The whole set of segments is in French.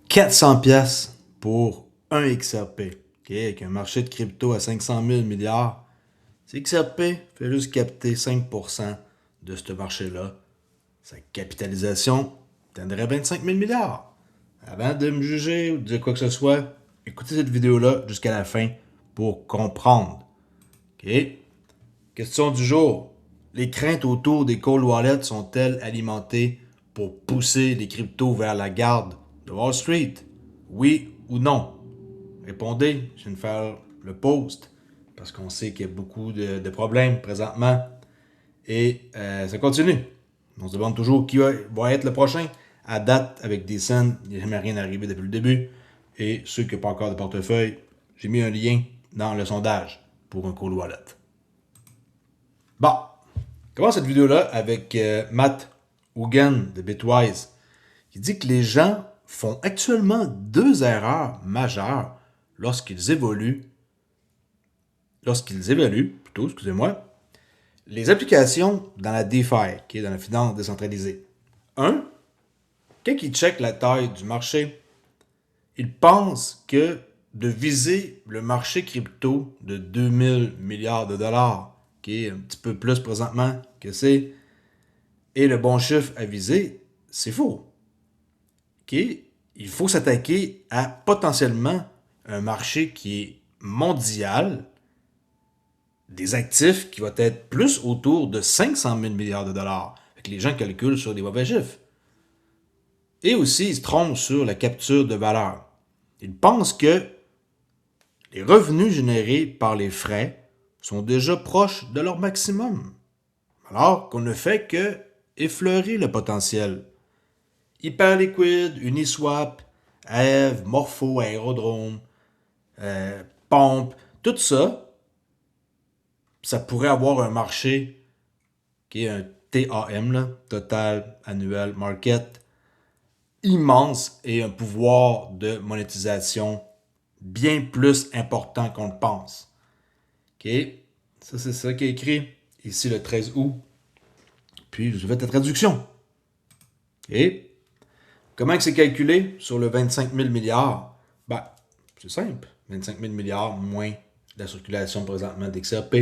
400 pièces pour un XRP. OK, avec un marché de crypto à 500 000 milliards, c'est XRP fait juste capter 5% de ce marché-là. Sa capitalisation atteindrait 25 000 milliards. Avant de me juger ou de dire quoi que ce soit, écoutez cette vidéo-là jusqu'à la fin pour comprendre. OK? Question du jour. Les craintes autour des cold wallets sont-elles alimentées pour pousser les cryptos vers la garde de Wall Street? Oui ou non? Répondez, je viens de faire le post parce qu'on sait qu'il y a beaucoup de problèmes présentement et ça continue. On se demande toujours qui va être le prochain. À date, avec des scènes, il n'y a jamais rien arrivé depuis le début. Et ceux qui n'ont pas encore de portefeuille, j'ai mis un lien dans le sondage pour un cold wallet. Bon, on commence cette vidéo-là avec Matt Hougan de Bitwise qui dit que les gens font actuellement deux erreurs majeures lorsqu'ils évaluent, excusez-moi, les applications dans la DeFi, qui est dans la finance décentralisée. Un, quand ils checkent la taille du marché, ils pensent que de viser le marché crypto de 2000 milliards de dollars, qui est un petit peu plus présentement que c'est, et le bon chiffre à viser, c'est faux. OK? Il faut s'attaquer à potentiellement un marché qui est mondial, des actifs qui vont être plus autour de 500 000 milliards de dollars. Fait que les gens calculent sur des mauvais chiffres. Et aussi, ils se trompent sur la capture de valeur. Ils pensent que les revenus générés par les frais sont déjà proches de leur maximum, alors qu'on ne fait que effleurer le potentiel. Hyperliquid, Uniswap, Aave, Morpho, Aerodrome, Pomp, tout ça, ça pourrait avoir un marché qui est un TAM, là, Total Annual Market, immense et un pouvoir de monétisation bien plus important qu'on le pense. OK? Ça, c'est ça qui est écrit ici le 13 août. Puis, je vais la traduction. OK? Comment c'est calculé sur le 25 000 milliards? Ben, c'est simple. 25 000 milliards moins la circulation présentement d'XRP.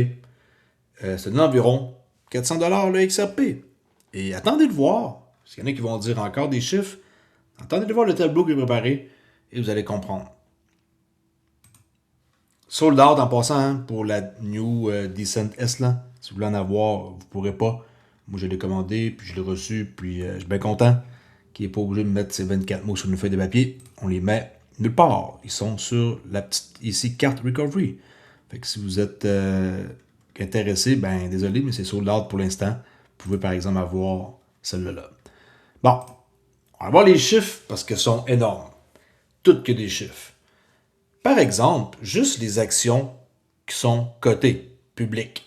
C'est d'environ 400 $ le XRP. Et attendez de voir, parce qu'il y en a qui vont dire encore des chiffres. Attendez de voir le tableau que j'ai préparé et vous allez comprendre. Sold out en passant hein, pour la New Decent S là. Si vous voulez en avoir, vous pourrez pas. Moi je l'ai commandé, puis je l'ai reçu, puis je suis bien content qu'il n'est pas obligé de mettre ses 24 mots sur une feuille de papier. On les met nulle part. Ils sont sur la petite ici carte recovery. Fait que si vous êtes intéressé, ben désolé, mais c'est sold out pour l'instant. Vous pouvez par exemple avoir celle-là. Bon, on va voir les chiffres parce qu'ils sont énormes. Toutes que des chiffres. Par exemple, juste les actions qui sont cotées, publiques,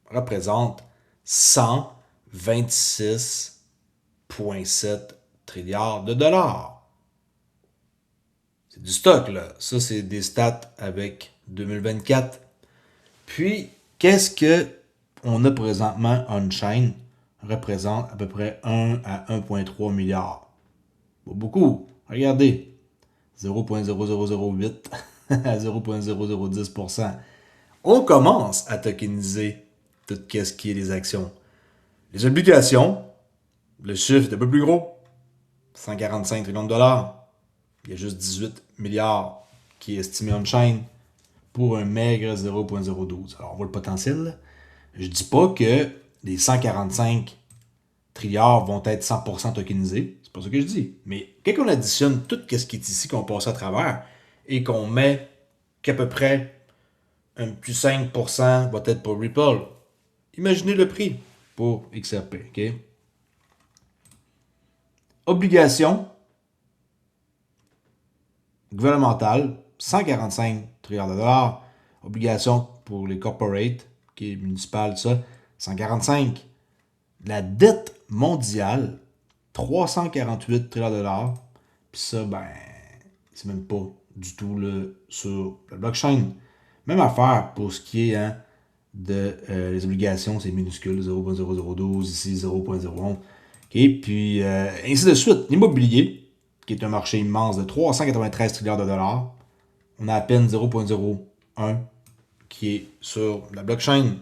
représentent 126,7 trilliards de dollars. C'est du stock, là. Ça, c'est des stats avec 2024. Puis, qu'est-ce qu'on a présentement on-chain représente à peu près 1 à 1,3 milliard. Pas beaucoup. Regardez. 0,0008 à 0,0010%. On commence à tokeniser tout ce qui est les actions. Les obligations, le chiffre est un peu plus gros. 145 trillions de dollars. Il y a juste 18 milliards qui est estimé on-chain pour un maigre 0,012. Alors on voit le potentiel. Là. Je dis pas que les 145 trilliards vont être 100% tokenisés. C'est pas ça que je dis. Mais quand on additionne tout ce qui est ici, qu'on passe à travers, et qu'on met qu'à peu près un plus 5% va être pour Ripple, imaginez le prix pour XRP. Okay? Obligations gouvernementales, 145 trilliards de dollars. Obligations pour les corporates, qui est municipal, ça, 145. La dette mondiale, 348 trilliards de dollars. Puis ça, ben, c'est même pas du tout là, sur la blockchain. Même affaire pour ce qui est hein, de les obligations, c'est minuscule, 0,0012, ici 0,01. OK, puis ainsi de suite. L'immobilier, qui est un marché immense de 393 trilliards de dollars, on a à peine 0,01 qui est sur la blockchain.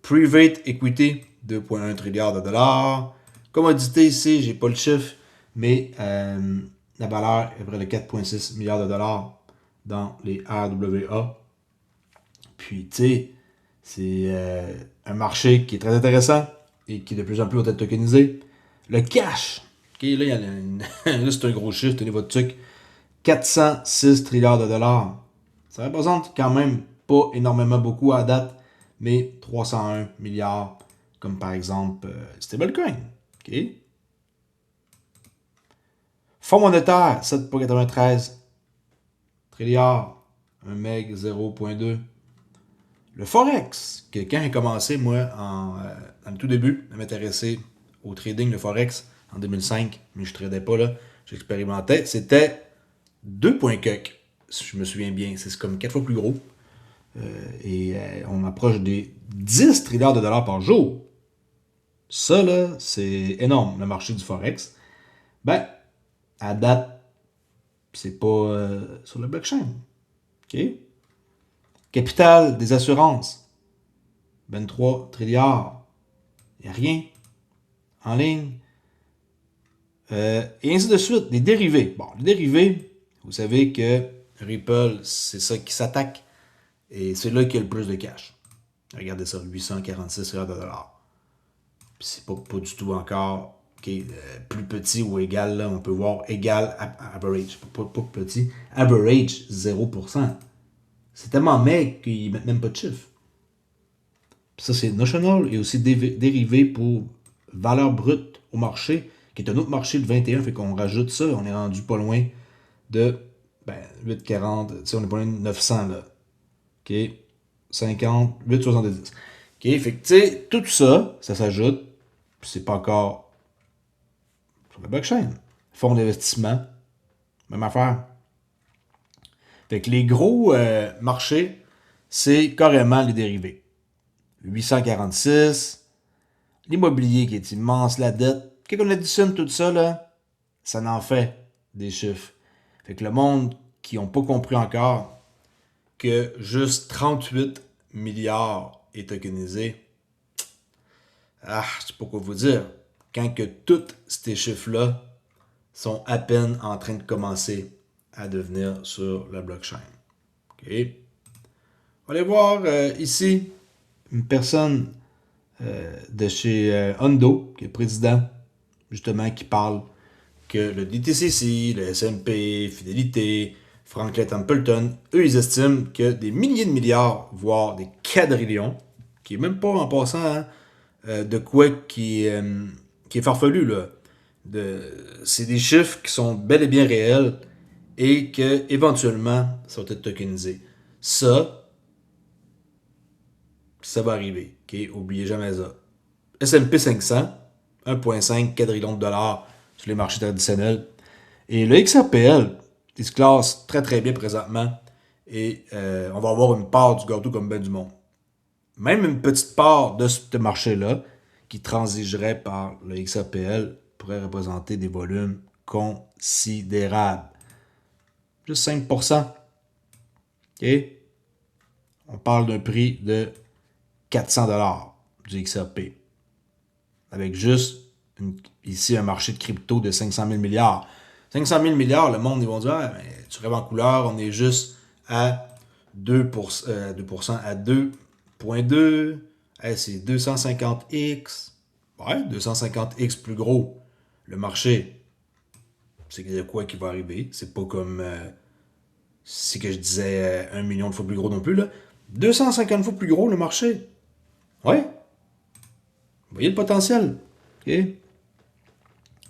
Private Equity, 2,1 trilliards de dollars. Commodité ici, j'ai pas le chiffre, mais la valeur est près de 4,6 milliards de dollars dans les RWA. Puis, tu sais, c'est un marché qui est très intéressant et qui de plus en plus va être tokenisé. Le cash, ok, là, là c'est un gros chiffre, tenez votre truc. 406 trilliards de dollars. Ça représente quand même pas énormément beaucoup à date, mais 301 milliards, comme par exemple stablecoin. Ok. Fonds monétaire, 7,93 trilliards, 1 meg 0,2. Le Forex, que quand j'ai commencé, moi, dans le tout début, à m'intéresser au trading, le Forex, en 2005, mais je ne tradais pas, là, j'expérimentais, c'était 2,4, si je me souviens bien. C'est comme 4 fois plus gros. On approche des 10 trilliards de dollars par jour. Ça, là, c'est énorme, le marché du Forex. Ben, à date, c'est pas sur le blockchain. OK? Capital des assurances, 23 trilliards. Il n'y a rien en ligne. Et ainsi de suite. Des dérivés. Bon, les dérivés, vous savez que Ripple, c'est ça qui s'attaque. Et c'est là qu'il y a le plus de cash. Regardez ça, 846 milliards de dollars. Puis c'est pas du tout encore plus petit ou égal. Là, on peut voir égal average. Pas petit. Average, 0%. C'est tellement maigre qu'ils mettent même pas de chiffre. Puis ça, c'est notional et aussi dérivé pour valeur brute au marché, qui est un autre marché de 21. Fait qu'on rajoute ça, on est rendu pas loin de 8,40. Tu sais, on est pas loin de 900 là. OK? 50, 8,70. OK? Fait que, tu sais, tout ça, ça s'ajoute. Puis c'est pas encore sur la blockchain. Fonds d'investissement, même affaire. Fait que les gros marchés, c'est carrément les dérivés. 846, l'immobilier qui est immense, la dette. Quand on additionne tout ça, là, ça en fait des chiffres. Fait que le monde qui n'ont pas compris encore que juste 38 milliards est tokenisé, je sais pas quoi vous dire. Quand que tous ces chiffres-là sont à peine en train de commencer à devenir sur la blockchain. OK? On va aller voir ici une personne de chez Hondo, qui est président, justement, qui parle que le DTCC, le S&P, Fidelity, Franklin Templeton, eux, ils estiment que des milliers de milliards, voire des quadrillions, qui est même pas en passant de quoi qui est farfelu, là. C'est des chiffres qui sont bel et bien réels et que éventuellement ça va être tokenisé. Ça va arriver. OK? Oubliez jamais ça. S&P 500, 1,5 quadrillion de dollars sur les marchés traditionnels. Et le XRPL, il se classe très très bien présentement. Et on va avoir une part du gâteau comme ben du monde. Même une petite part de ce marché-là, qui transigerait par le XRPL, pourrait représenter des volumes considérables. Juste 5%. OK? On parle d'un prix de 400$ du XRP. Avec juste ici un marché de crypto de 500 000 milliards. 500 000 milliards, le monde, ils vont dire, tu rêves en couleur, on est juste à 2%, à 2,2. C'est 250x. Ouais, 250x plus gros. Le marché, c'est de quoi qui va arriver. C'est pas comme c'est que je disais 1 million de fois plus gros non plus. Là. 250 fois plus gros le marché. Ouais. Vous voyez le potentiel. OK?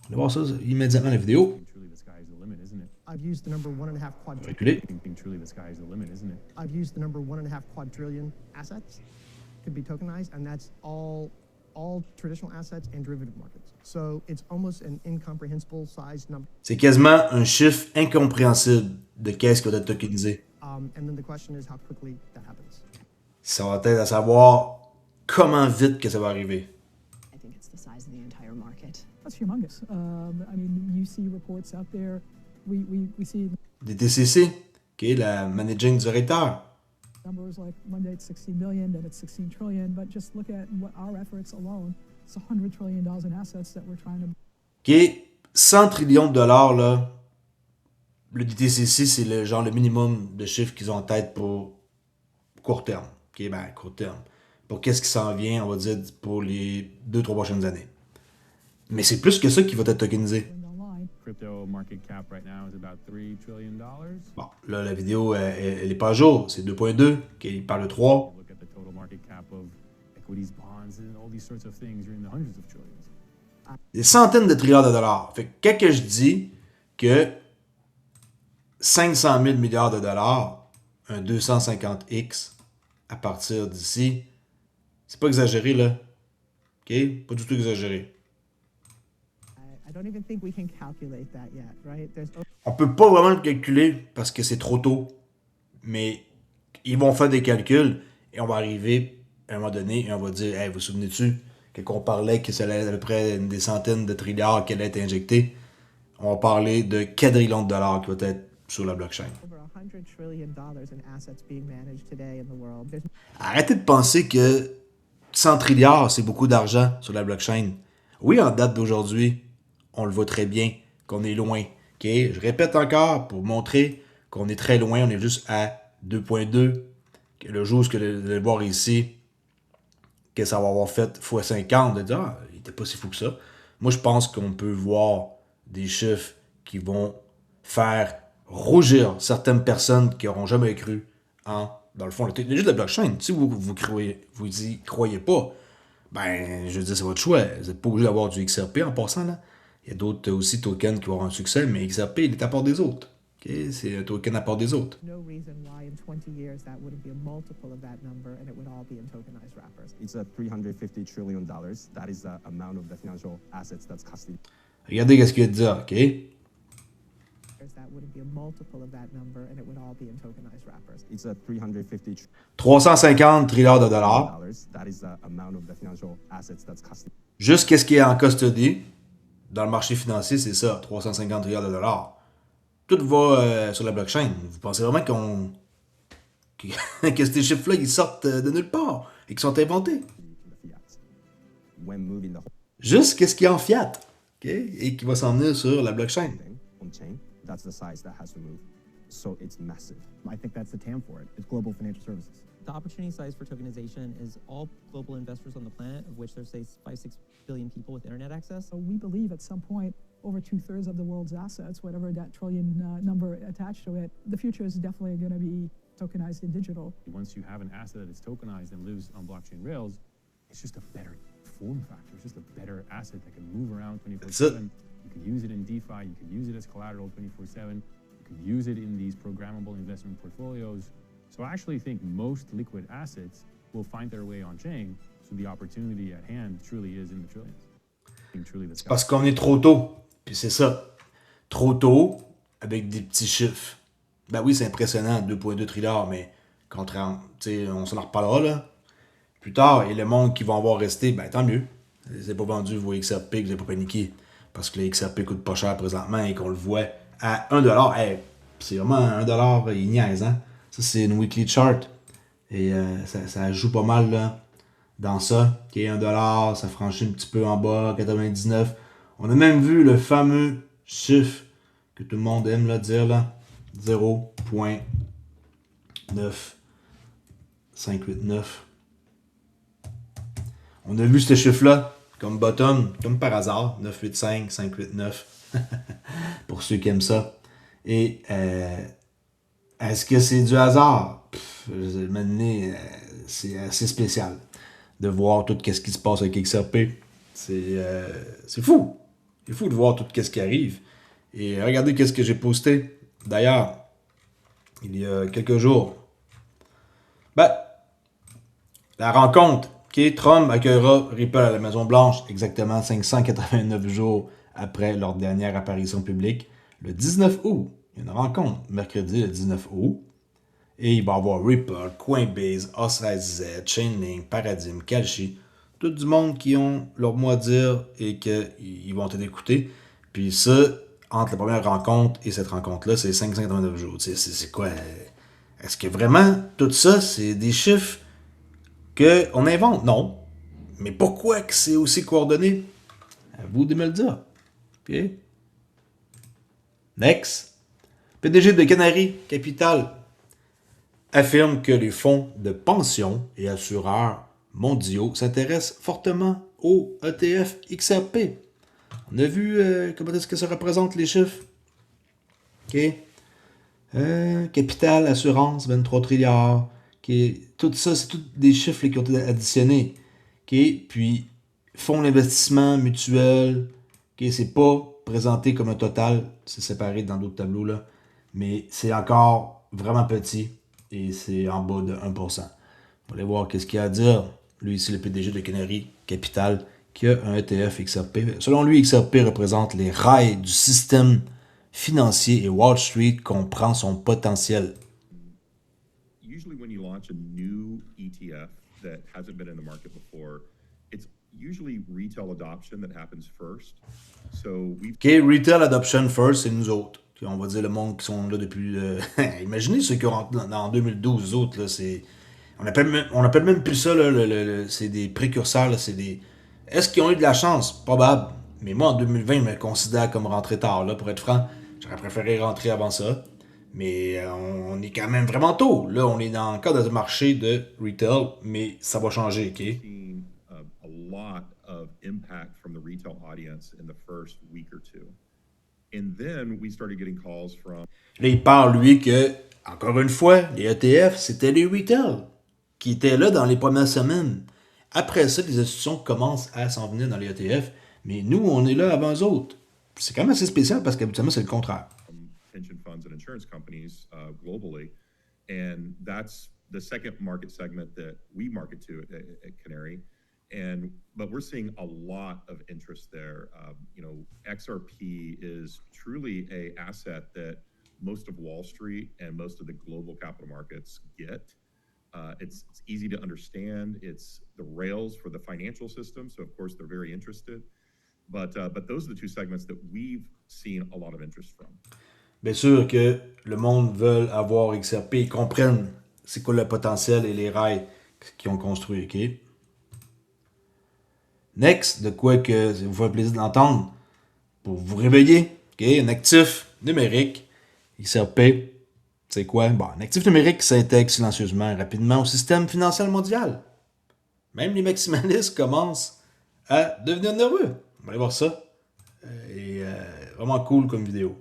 On va voir ça immédiatement la vidéo. I've used the number 1.5 quadrillion. Reculer. Truly, the sky is the limit, isn't it? I've used the number 1.5 quadrillion assets could be tokenized, and that's all traditional assets and derivative markets. So it's almost an incomprehensible size number. C'est quasiment un chiffre incompréhensible de qu'est-ce qu'on a tokenisé. And then the question is how quickly that happens. Ça va être à savoir comment vite que ça va arriver. I think it's the size of the entire market. That's humongous. I mean, you see reports out there. We see DTCC, qui est la managing director. numbers like one day it's 60 million, then it's 16 trillion. But just look at what our efforts alone. It's $100 trillion in assets that we're trying to. Qui est 100 trillions de dollars, là. Le DTCC, c'est le minimum de chiffres qu'ils ont en tête pour court terme. OK, ben, court terme. Pour qu'est-ce qui s'en vient, on va dire, pour les 2-3 prochaines années. Mais c'est plus que ça qui va être tokenisé. Online. Crypto market cap right now is about $3 trillion. Bon, là, la vidéo, elle est pas à jour. C'est 2.2, qui parle de 3. Look at the total market cap of equities, bonds, and all these sorts of things. You're in the hundreds of trillions. Des centaines de trilliards de dollars. Fait que quand je dis que 500 000 milliards de dollars, un 250x à partir d'ici, c'est pas exagéré, là. OK? Pas du tout exagéré. I don't even think we can calculate that yet, right? On peut pas vraiment le calculer parce que c'est trop tôt. Mais ils vont faire des calculs et on va arriver à un moment donné et on va dire, hey, vous vous souvenez-tu, quand on parlait que ça allait à peu près des centaines de trilliards qui allaient être injectés, on va parler de quadrillions de dollars qui vont être sur la blockchain. Over $100 trillion in assets being managed today in the world. There's Arrêtez de penser que 100 trilliards, c'est beaucoup d'argent sur la blockchain. Oui, en date d'aujourd'hui, on le voit très bien qu'on est loin. OK? Je répète encore pour montrer qu'on est très loin. On est juste à 2.2. Le jour que vous allez voir ici, que ça va avoir fait x50, de dire, il n'était pas si fou que ça. Moi, je pense qu'on peut voir des chiffres qui vont faire rougir certaines personnes qui n'auront jamais cru en, dans le fond, la technologie de la blockchain. Si vous y croyez pas, ben, je veux dire, c'est votre choix. Vous n'êtes pas obligé d'avoir du XRP en passant, là. Il y a d'autres aussi tokens qui vont avoir un succès, mais XRP, il est à part des autres. Okay? C'est un token à part des autres. no reason why in 20 years that wouldn't be a multiple of that number and it would all be in tokenized wrappers. It's a $350 trillion. That is the amount of the financial assets that's custody. Regardez ce qu'il a dit, OK? That wouldn't be a multiple of that number and it would all be in tokenized wrappers. It's a $350 350 trilliards de dollars. trillion. That is the amount of the financial assets that's custody. Juste qu'est-ce qui est en custody dans le marché financier, c'est ça, 350 trilliards de dollars. Tout va sur la blockchain. Vous pensez vraiment que ces chiffres-là, ils sortent de nulle part et qu'ils sont inventés? The fiat. When moving the whole Juste qu'est-ce qui est en fiat, OK? Et qui va s'en venir sur la blockchain. thing on chain, that's the size that has to move. So it's massive. I think that's the TAM for it. It's global financial services. The opportunity size for tokenization is all global investors on the planet, of which there's, say, 5-6 billion people with internet access. So we believe at some point, over 2/3 of the world's assets, whatever that trillion number attached to it, the future is definitely going to be tokenized and digital. Once you have an asset that is tokenized and lives on blockchain rails, it's just a better form factor. It's just a better asset that can move around 24/7. You can use it in DeFi. You can use it as collateral 24/7. You can use it in these programmable investment portfolios. So I actually think most liquid assets will find their way on chain. So the opportunity at hand truly is in the trillions. I think truly the sky. Parce qu'on est trop tôt. Puis c'est ça. Trop tôt, avec des petits chiffres. Ben oui, c'est impressionnant, 2.2 trilliards, mais contrairement, on s'en reparlera, là. Plus tard, et le monde qui va en voir rester, ben tant mieux. Vous n'avez pas vendu vos XRP, vous n'avez pas paniqué. Parce que les XRP coûtent pas cher présentement et qu'on le voit à 1$. Hey, c'est vraiment 1$, il niaise, hein? Ça, c'est une weekly chart. Et ça joue pas mal, là, dans ça. OK, 1$, ça franchit un petit peu en bas, 99. On a même vu le fameux chiffre que tout le monde aime là, dire, là, 0.9589. On a vu ce chiffre-là comme bottom, comme par hasard, 985, 589, pour ceux qui aiment ça. Et est-ce que c'est du hasard? Maintenant, c'est assez spécial de voir tout ce qui se passe avec XRP. C'est fou. C'est fou de voir tout ce qui arrive. Et regardez qu'est-ce que j'ai posté. D'ailleurs, il y a quelques jours. Ben, la rencontre. OK, Trump accueillera Ripple à la Maison-Blanche exactement 589 jours après leur dernière apparition publique, le 19 août. Il y a une rencontre mercredi, le 19 août. Et il va y avoir Ripple, Coinbase, OSIZ, Chainlink, Paradigm, Kalshi. tout du monde qui ont leur mot à dire et qu'ils vont t'écouter. Puis ça, entre la première rencontre et cette rencontre-là, c'est 5,59 jours. C'est quoi? Est-ce que vraiment tout ça, c'est des chiffres qu'on invente? Non. Mais pourquoi que c'est aussi coordonné? À vous de me le dire. OK? Next. PDG de Canary Capital affirme que les fonds de pension et assureurs mondiaux s'intéressent fortement au ETF XRP. On a vu comment est-ce que ça représente les chiffres. OK? Capital, assurance, 23 trilliards. Okay? Tout ça, c'est tous des chiffres là, qui ont été additionnés. Okay? Puis, fonds d'investissement mutuel. Okay? C'est pas présenté comme un total. C'est séparé dans d'autres tableaux. Là. Mais c'est encore vraiment petit. Et c'est en bas de 1%. On va aller voir qu'est-ce qu'il a à dire. Lui, ici, le PDG de Canary Capital, qui a un ETF XRP. Selon lui, XRP représente les rails du système financier et Wall Street comprend son potentiel. Usually when you launch a new ETF that hasn't been in the market before, it's usually retail adoption that happens first. So we've OK, retail adoption first, c'est nous autres. On va dire le monde qui sont là depuis... Imaginez ceux qui ont rentré en 2012, les autres, là, c'est... On appelle même plus ça, là, c'est des précurseurs, là, c'est des... Est-ce qu'ils ont eu de la chance? Probable. Mais moi, en 2020, je me considère comme rentré tard, là, pour être franc. J'aurais préféré rentrer avant ça. Mais on est quand même vraiment tôt. Là, on est encore dans le marché de retail, mais ça va changer, OK? seen a lot of impact from the retail audience in the first week or two. And then we started getting calls from Là, il parle, lui, que, encore une fois, les ETF, c'était les retail qui étaient là dans les premières semaines. Après ça, les institutions commencent à s'en venir dans les ETF, mais nous, on est là avant eux autres. C'est quand même assez spécial parce qu'habituellement, c'est le contraire. pension funds and insurance companies globally. And that's the second market segment that we market to at Canary. But we're seeing a lot of interest there. XRP is truly a asset that most of Wall Street and most of the global capital markets get. It's easy to understand. It's the rails for the financial system. So of course they're very interested. But those are the two segments that we've seen a lot of interest from. Bien sûr que le monde veut avoir XRP, ils comprennent c'est quoi le potentiel et les rails qu'ils ont construits, OK? Next, de quoi que ça vous fait plaisir d'entendre pour vous réveiller, OK? Un actif numérique, XRP, c'est quoi? Bon, un actif numérique qui s'intègre silencieusement et rapidement au système financier mondial. Même les maximalistes commencent à devenir nerveux. On va aller voir ça. Vraiment cool comme vidéo.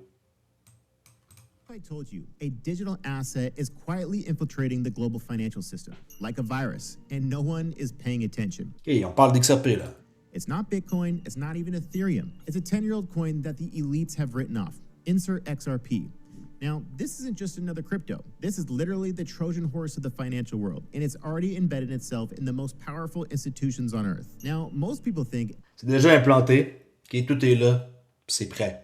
I told you, a digital asset is quietly infiltrating the global financial system, like a virus, and no one is paying attention. OK, on parle d'XRP là. It's not Bitcoin, it's not even Ethereum. It's a 10-year-old coin that the elites have written off. Insert XRP. Now, this isn't just another crypto. This is literally the Trojan horse of the financial world, and it's already embedded itself in the most powerful institutions on earth. Now, most people think C'est déjà implanté. OK, tout est là. C'est prêt.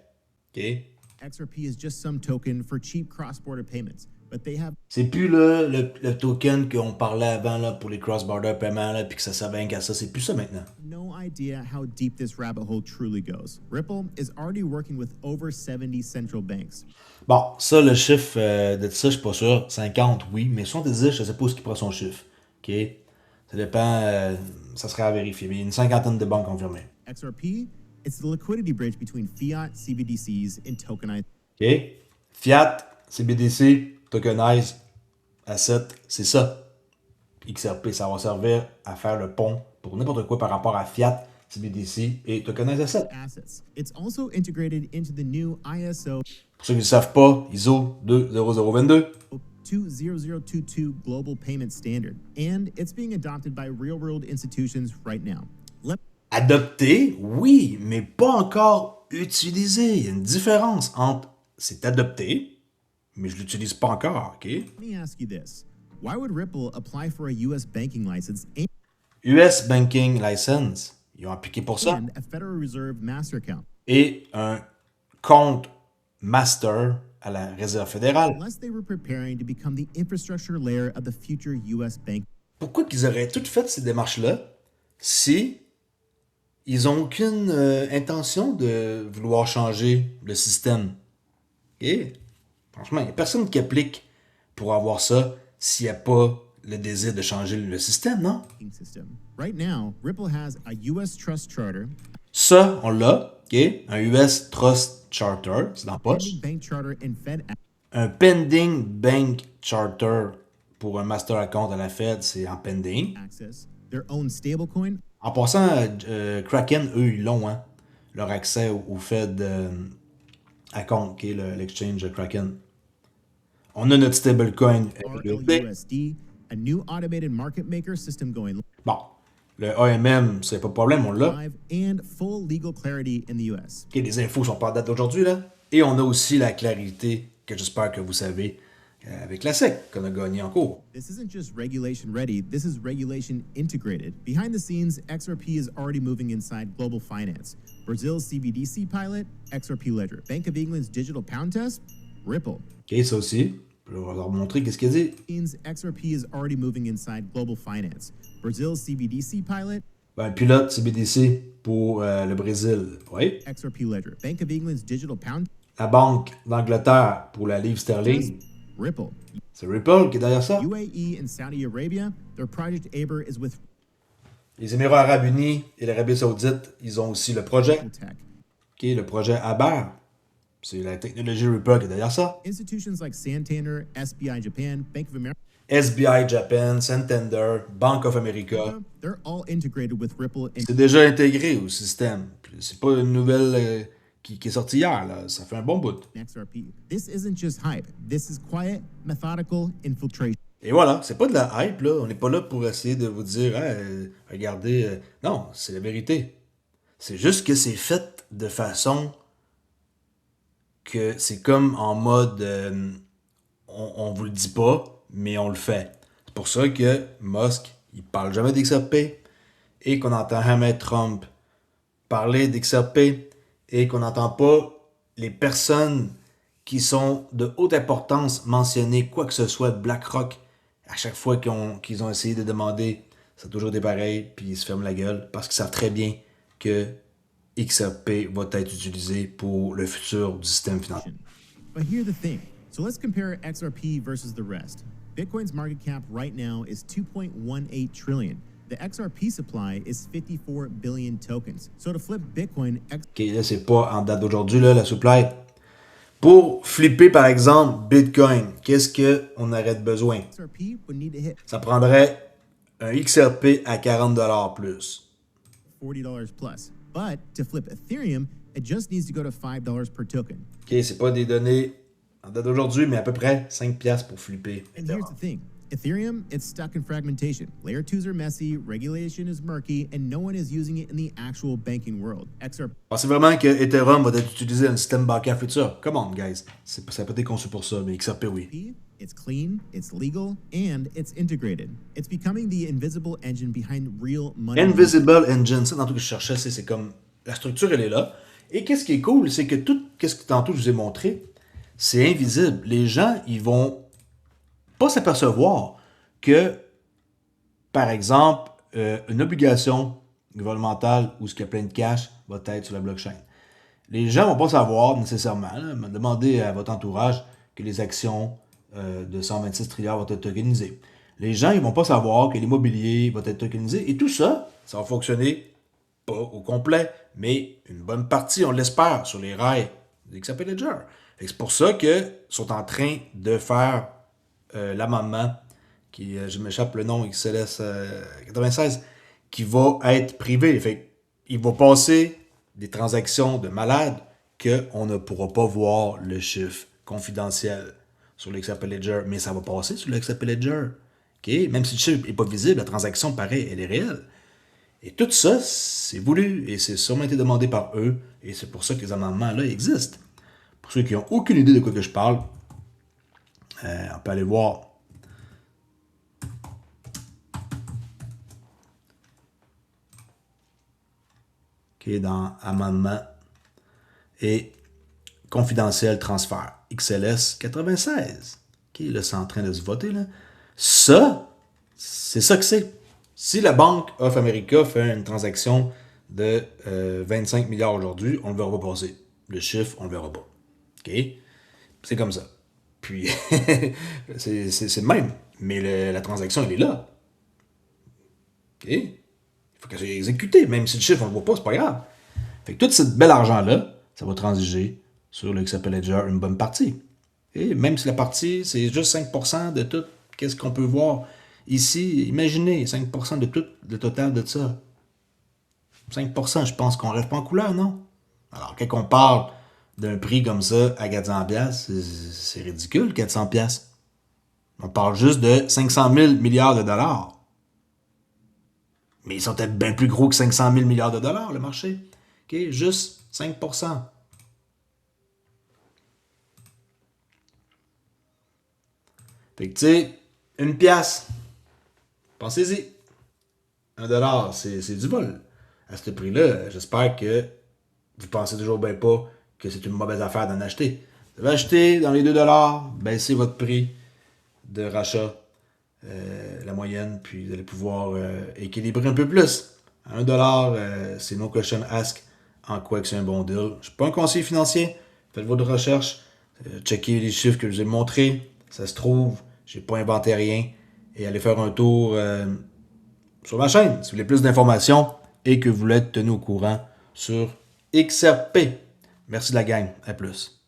OK? XRP is just some token for cheap cross-border payments, but they have C'est plus là, le token qu'on parlait avant là, pour les cross-border paiements là, puis que ça servait rien qu'à ça. C'est plus ça maintenant. no idea how deep this rabbit hole truly goes. Ripple is already working with over 70 central banks. Bon, ça, le chiffre de ça, je suis pas sûr. 50, oui, mais 70, je sais pas où est-ce qu'il prend son chiffre. OK? Ça dépend, ça serait à vérifier. Mais il y a une cinquantaine de banques confirmées. XRP, it's the liquidity bridge between fiat, CBDCs, and tokenized OK? Fiat, CBDC, Tokenize, Asset, c'est ça. XRP, ça va servir à faire le pont pour n'importe quoi par rapport à Fiat, CBDC et Tokenize Asset. assets. It's also integrated into the new ISO Pour ceux qui ne savent pas, ISO 20022. 20022 global payment standard, and it's being adopted by real-world institutions right now. Adopté, oui, mais pas encore utilisé. Il y a une différence entre c'est adopté, mais je l'utilise pas encore, OK? Let me ask you this. Why would Ripple apply for a US banking license US Banking License, ils ont appliqué pour ça. and a Federal Reserve master account Et un compte master à la Réserve fédérale. unless they were preparing to become the infrastructure layer of the future US bank? Pourquoi qu'ils auraient toutes fait ces démarches-là si ils n'ont aucune intention de vouloir changer le système. Et franchement, il n'y a personne qui applique pour avoir ça s'il n'y a pas le désir de changer le système, non? System. Right now, Ripple has a US Trust Charter, Ça, on l'a, OK? Un US Trust Charter, c'est dans la poche. pending bank charter, and Fed Un pending bank charter pour un master account à la Fed, c'est en pending. access, their own stablecoin, En passant, Kraken, eux, ils l'ont, hein? Leur accès au Fed account, qui est l'exchange Kraken. On a notre stablecoin USD. RLUSD, a new automated market maker system going Bon, le AMM, c'est pas de problème, on l'a. live, and full legal clarity in the US. OK, les infos sont pas en date d'aujourd'hui, là. Et on a aussi la clarité que j'espère que vous savez avec la SEC qu'on a gagné en cours. This isn't just regulation ready, this is regulation integrated. Behind the scenes, XRP is already moving inside global finance. Brazil's CBDC pilot, XRP Ledger. Bank of England's digital pound test, Ripple. OK, ça aussi. Je vais leur montrer qu'est-ce qu'il dit. Means XRP is already moving inside global finance. Brazil's CBDC pilot, Ben, pilote CBDC pour le Brésil. Oui. XRP Ledger. Bank of England's digital pound La Banque d'Angleterre pour la livre sterling. Ripple. C'est Ripple qui est derrière ça. UAE and Saudi Arabia, their project Aber is with Les Émirats Arabes Unis et l'Arabie Saoudite, ils ont aussi le projet. Tech. OK, le projet Aber. C'est la technologie Ripple qui est derrière ça. Institutions like Santander, SBI Japan, Bank of America, SBI Japan, Santander, Bank of America. they're all integrated with Ripple and C'est déjà intégré au système. C'est pas une nouvelle qui est sortie hier, là. Ça fait un bon bout. XRP. This isn't just hype. This is quiet, methodical infiltration. Et voilà, c'est pas de la hype, là. On n'est pas là pour essayer de vous dire, hey, regardez. Non, c'est la vérité. C'est juste que c'est fait de façon que c'est comme en mode on vous le dit pas, mais on le fait. C'est pour ça que Musk, il parle jamais d'XRP et qu'on n'entend jamais Trump parler d'XRP et qu'on n'entend pas les personnes qui sont de haute importance mentionner quoi que ce soit de BlackRock à chaque fois qu'ils ont essayé de demander. Ça a toujours été pareil, puis ils se ferment la gueule parce qu'ils savent très bien que XRP va être utilisé pour le futur du système financier. But here's the thing. So let's compare XRP versus the rest. Bitcoin's market cap right now is 2.18 trillion. The XRP supply is 54 billion tokens. So to flip Bitcoin, OK, là, c'est pas en date d'aujourd'hui, là, la supply. Pour flipper, par exemple, Bitcoin, qu'est-ce qu'on aurait de besoin? XRP would need to hit Ça prendrait un XRP à 40$ plus. $40 plus. But to flip Ethereum, it just needs to go to $5 per token. OK, c'est pas des données en date d'aujourd'hui, mais à peu près 5$ pour flipper. And here's the thing. Ethereum, it's stuck in fragmentation. Layer 2s are messy, regulation is murky, and no one is using it in the actual banking world. XRP Pensez vraiment que Ethereum va être utilisé dans le système bancaire futur? Come on, guys. Ça n'a pas été conçu pour ça, mais XRP, oui. It's clean, it's legal, and it's integrated. It's becoming the invisible engine behind real money. Invisible Engine, ça, tantôt que je cherchais, c'est comme la structure, elle est là. Et qu'est-ce qui est cool, c'est que tout, qu'est-ce que tantôt je vous ai montré, c'est invisible. Les gens, ils vont pas s'apercevoir que, par exemple, une obligation gouvernementale où ce qu'il y a plein de cash va être sur la blockchain. Les gens vont pas savoir nécessairement, là, demandez à votre entourage que les actions de 126 trilliards vont être tokenisées. Les gens, ils vont pas savoir que l'immobilier va être tokenisé. Et tout ça, ça va fonctionner pas au complet, mais une bonne partie, on l'espère, sur les rails d'XRP Ledger. C'est pour ça qu'ils sont en train de faire l'amendement, qui, je m'échappe le nom, XLS 96, qui va être privé. Fait il va passer des transactions de malades qu'on ne pourra pas voir le chiffre confidentiel sur l'XRP Ledger, mais ça va passer sur l'XRP Ledger. Okay? Même si le chiffre n'est pas visible, la transaction, pareil, elle est réelle. Et tout ça, c'est voulu et c'est sûrement été demandé par eux, et c'est pour ça que les amendements-là existent. Pour ceux qui n'ont aucune idée de quoi que je parle, on peut aller voir. OK, dans amendement et confidentiel transfert. XLS 96. OK, là, c'est en train de se voter, là. Ça, c'est ça que c'est. Si la banque of America fait une transaction de 25 milliards aujourd'hui, on ne le verra pas passer. Le chiffre, on ne le verra pas. OK? C'est comme ça. Puis, c'est le même. Mais la transaction, elle est là. OK? Il faut qu'elle soit exécutée. Même si le chiffre, on ne le voit pas, c'est pas grave. Fait que tout ce bel argent-là, ça va transiger sur le XRP Ledger une bonne partie. Et même si la partie, c'est juste 5% de tout, qu'est-ce qu'on peut voir ici? Imaginez, 5% de tout le total de ça. 5%, je pense qu'on rêve pas en couleur, non? Alors, quand on parle d'un prix comme ça à 400$, c'est ridicule, 400$. On parle juste de 500 000 milliards de dollars. Mais ils sont peut-être bien plus gros que 500 000 milliards de dollars, le marché. OK? Juste 5%. Fait que, tu sais, une pièce, pensez-y. $1, c'est du vol. À ce prix-là, j'espère que vous pensez toujours bien pas que c'est une mauvaise affaire d'en acheter. Vous devez acheter dans les $2, baissez votre prix de rachat, la moyenne, puis vous allez pouvoir équilibrer un peu plus. À $1, c'est no question ask en quoi que c'est un bon deal. Je ne suis pas un conseiller financier. Faites votre recherche. Checkez les chiffres que je vous ai montrés. Ça se trouve, j'ai pas inventé rien. Et allez faire un tour sur ma chaîne si vous voulez plus d'informations et que vous voulez être tenu au courant sur XRP. Merci de la gang. À plus.